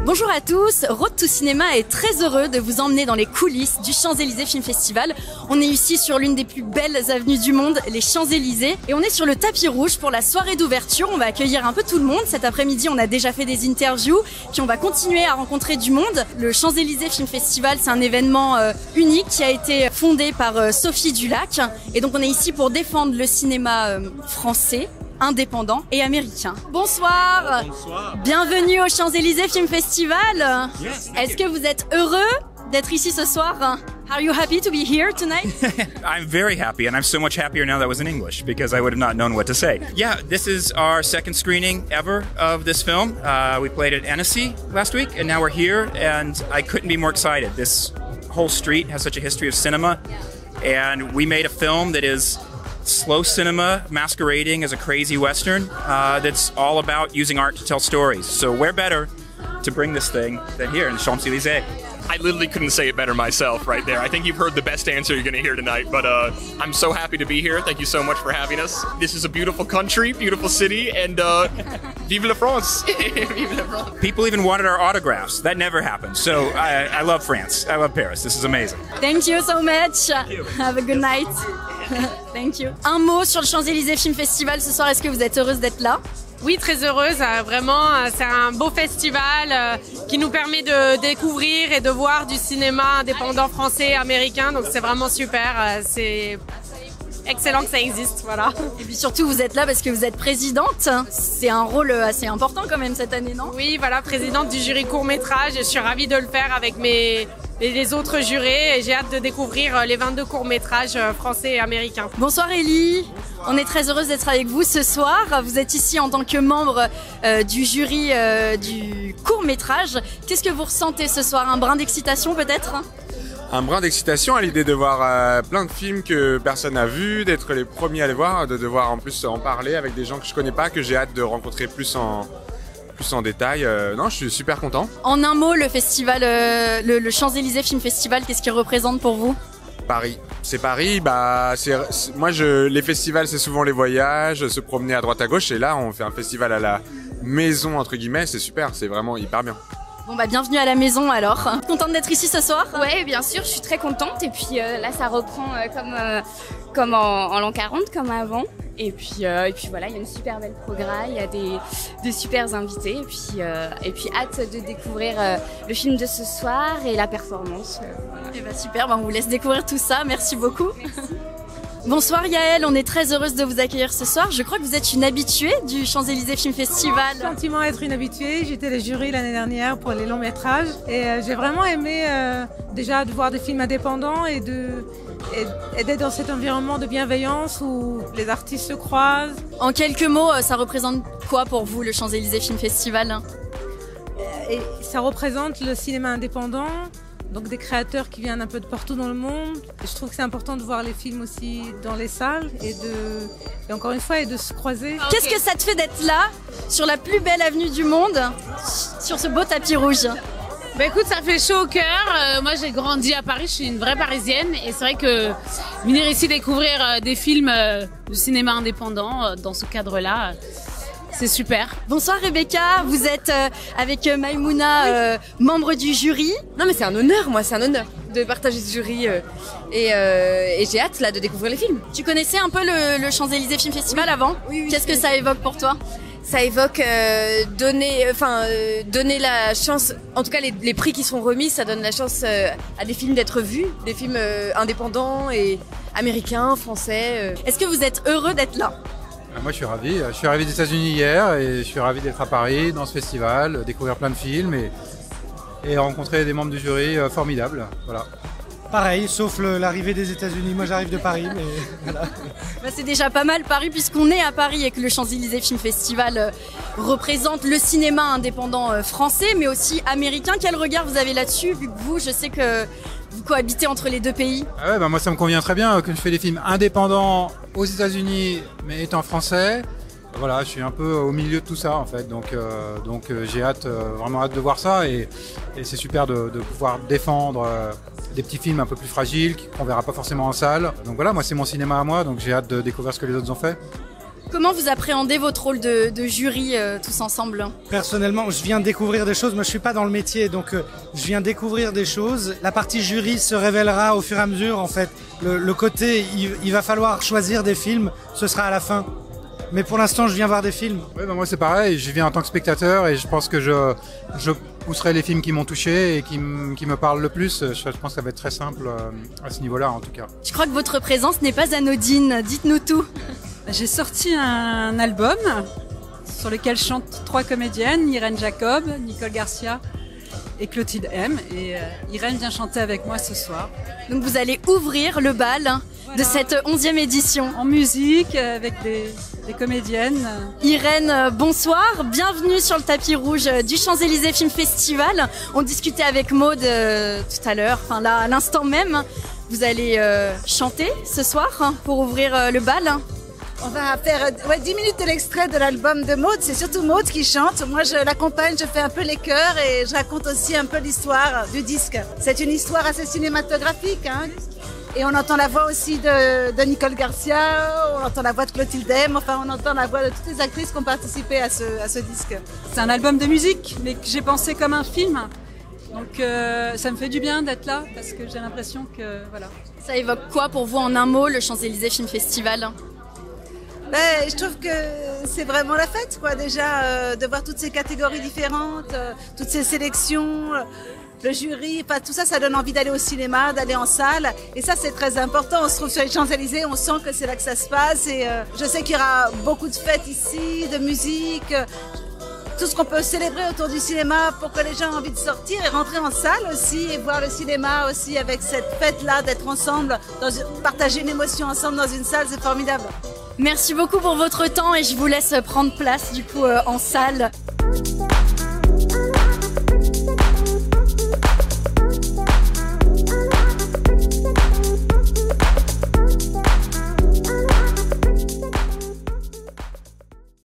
Bonjour à tous, Road to Cinéma est très heureux de vous emmener dans les coulisses du Champs-Élysées Film Festival. On est ici sur l'une des plus belles avenues du monde, les Champs-Élysées, et on est sur le tapis rouge pour la soirée d'ouverture. On va accueillir un peu tout le monde. Cet après-midi, on a déjà fait des interviews, puis on va continuer à rencontrer du monde. Le Champs-Élysées Film Festival, c'est un événement unique qui a été fondé par Sophie Dulac, et donc on est ici pour défendre le cinéma français, indépendant et américain. Bonsoir. Bonsoir. Bienvenue au Champs-Élysées Film Festival. Yes. Est-ce que vous êtes heureux d'être ici ce soir? Are you happy to be here tonight? I'm very happy, and I'm so much happier now that was in English because I would have not known what to say. Yeah, this is our second screening ever of this film. We played at Annecy last week, and now we're here, and I couldn't be more excited. This whole street has such a history of cinema, and we made a film that is slow cinema masquerading as a crazy Western that's all about using art to tell stories. So where better to bring this thing than here in the Champs-Élysées? I literally couldn't say it better myself right there. I think you've heard the best answer you're going to hear tonight, but I'm so happy to be here. Thank you so much for having us. This is a beautiful country, beautiful city, and vive la France! Vive la France! People even wanted our autographs. That never happened. So I love France. I love Paris. This is amazing. Thank you so much. Have a good night. Thank you. Un mot sur le Champs-Élysées Film Festival ce soir. Est-ce que vous êtes heureuse d'être là? Oui, très heureuse. Vraiment, c'est un beau festival qui nous permet de découvrir et de voir du cinéma indépendant français et américain. Donc c'est vraiment super. C'est excellent que ça existe, voilà. Et puis surtout, vous êtes là parce que vous êtes présidente. C'est un rôle assez important quand même cette année, non? Oui, voilà, présidente du jury court-métrage. Je suis ravie de le faire avec les autres jurés et j'ai hâte de découvrir les 22 courts-métrages français et américains. Bonsoir Ellie, on est très heureuse d'être avec vous ce soir. Vous êtes ici en tant que membre du jury du court-métrage. Qu'est-ce que vous ressentez ce soir? Un brin d'excitation peut-être? Un brin d'excitation à l'idée de voir plein de films que personne n'a vus, d'être les premiers à les voir, de devoir en plus en parler avec des gens que je connais pas, que j'ai hâte de rencontrer plus en détail. Non, je suis super content. En un mot, le festival, le Champs-Élysées Film Festival, qu'est-ce qu'il représente pour vous? Paris. C'est Paris, moi les festivals c'est souvent les voyages, se promener à droite à gauche, et là on fait un festival à la maison entre guillemets, c'est super, c'est vraiment hyper bien. Bon bah bienvenue à la maison alors. Contente d'être ici ce soir? Ouais, bien sûr, je suis très contente, et puis là ça reprend comme en l'an 40, comme avant. Et puis voilà, il y a une super belle programme, il y a des super invités, et puis hâte de découvrir le film de ce soir et la performance. Voilà. Et bah super, on vous laisse découvrir tout ça, merci beaucoup. Merci. Bonsoir Yael, on est très heureuse de vous accueillir ce soir. Je crois que vous êtes une habituée du Champs-Élysées Film Festival. Gentiment être une habituée, j'étais le jury l'année dernière pour les longs métrages et j'ai vraiment aimé déjà de voir des films indépendants et d'être dans cet environnement de bienveillance où les artistes se croisent. En quelques mots, ça représente quoi pour vous le Champs-Élysées Film Festival? Et ça représente le cinéma indépendant, donc des créateurs qui viennent un peu de partout dans le monde. Et je trouve que c'est important de voir les films aussi dans les salles et encore une fois, et de se croiser. Qu'est-ce que ça te fait d'être là, sur la plus belle avenue du monde, sur ce beau tapis rouge? Bah écoute, ça fait chaud au cœur. Moi j'ai grandi à Paris, je suis une vraie Parisienne et c'est vrai que venir ici découvrir des films de cinéma indépendant dans ce cadre-là, c'est super. Bonsoir Rebecca, vous êtes avec Maïmouna, membre du jury. Non mais c'est un honneur, moi c'est un honneur de partager ce jury et j'ai hâte là de découvrir les films. Tu connaissais un peu le Champs-Élysées Film Festival avant? Oui. Qu'est-ce que ça évoque pour toi? Ça évoque donner la chance, en tout cas les prix qui sont remis, ça donne la chance à des films d'être vus, des films indépendants et américains, français. Est-ce que vous êtes heureux d'être là? Moi je suis ravi. Je suis arrivé des États-Unis hier et je suis ravi d'être à Paris dans ce festival, découvrir plein de films et rencontrer des membres du jury formidables. Voilà. Pareil, sauf l'arrivée des États-Unis. Moi j'arrive de Paris, mais voilà. Bah, c'est déjà pas mal Paris puisqu'on est à Paris et que le Champs-Élysées Film Festival représente le cinéma indépendant français mais aussi américain. Quel regard vous avez là-dessus vu que vous, je sais que vous cohabitez entre les deux pays? Ah ouais, moi ça me convient très bien que je fais des films indépendants aux États-Unis mais étant français. Voilà, je suis un peu au milieu de tout ça en fait, donc j'ai vraiment hâte de voir ça et c'est super de pouvoir défendre des petits films un peu plus fragiles qu'on verra pas forcément en salle. Donc voilà, moi c'est mon cinéma à moi, donc j'ai hâte de découvrir ce que les autres ont fait. Comment vous appréhendez votre rôle de jury tous ensemble? Personnellement, je viens découvrir des choses. Moi, je suis pas dans le métier, donc je viens découvrir des choses. La partie jury se révélera au fur et à mesure, en fait. Le côté, il va falloir choisir des films, ce sera à la fin. Mais pour l'instant, je viens voir des films. Ouais, moi c'est pareil, je viens en tant que spectateur et je pense que je pousserai les films qui m'ont touché et qui me parlent le plus. Je pense que ça va être très simple à ce niveau-là en tout cas. Je crois que votre présence n'est pas anodine, dites-nous tout. J'ai sorti un album sur lequel chantent 3 comédiennes, Irène Jacob, Nicole Garcia et Clotilde M. Et Irène vient chanter avec moi ce soir. Donc vous allez ouvrir le bal de cette 11e édition. En musique, avec des comédiennes. Irène, bonsoir, bienvenue sur le tapis rouge du Champs-Élysées Film Festival. On discutait avec Maud tout à l'heure, enfin là à l'instant même. Vous allez chanter ce soir pour ouvrir le bal. On va faire 10 minutes de l'extrait de l'album de Maud. C'est surtout Maud qui chante. Moi, je l'accompagne, je fais un peu les chœurs et je raconte aussi un peu l'histoire du disque. C'est une histoire assez cinématographique, hein. Et on entend la voix aussi de Nicole Garcia, on entend la voix de Clotilde M, enfin on entend la voix de toutes les actrices qui ont participé à ce disque. C'est un album de musique, mais que j'ai pensé comme un film. Donc ça me fait du bien d'être là, parce que j'ai l'impression que, voilà. Ça évoque quoi pour vous en un mot, le Champs-Élysées Film Festival ? Je trouve que c'est vraiment la fête, quoi, déjà, de voir toutes ces catégories différentes, toutes ces sélections, le jury, enfin, tout ça, ça donne envie d'aller au cinéma, d'aller en salle. Et ça, c'est très important. On se trouve sur les Champs-Élysées, on sent que c'est là que ça se passe. Et je sais qu'il y aura beaucoup de fêtes ici, de musique, tout ce qu'on peut célébrer autour du cinéma pour que les gens aient envie de sortir et rentrer en salle aussi et voir le cinéma aussi avec cette fête-là, d'être ensemble, partager une émotion ensemble dans une salle, c'est formidable. Merci beaucoup pour votre temps et je vous laisse prendre place du coup en salle.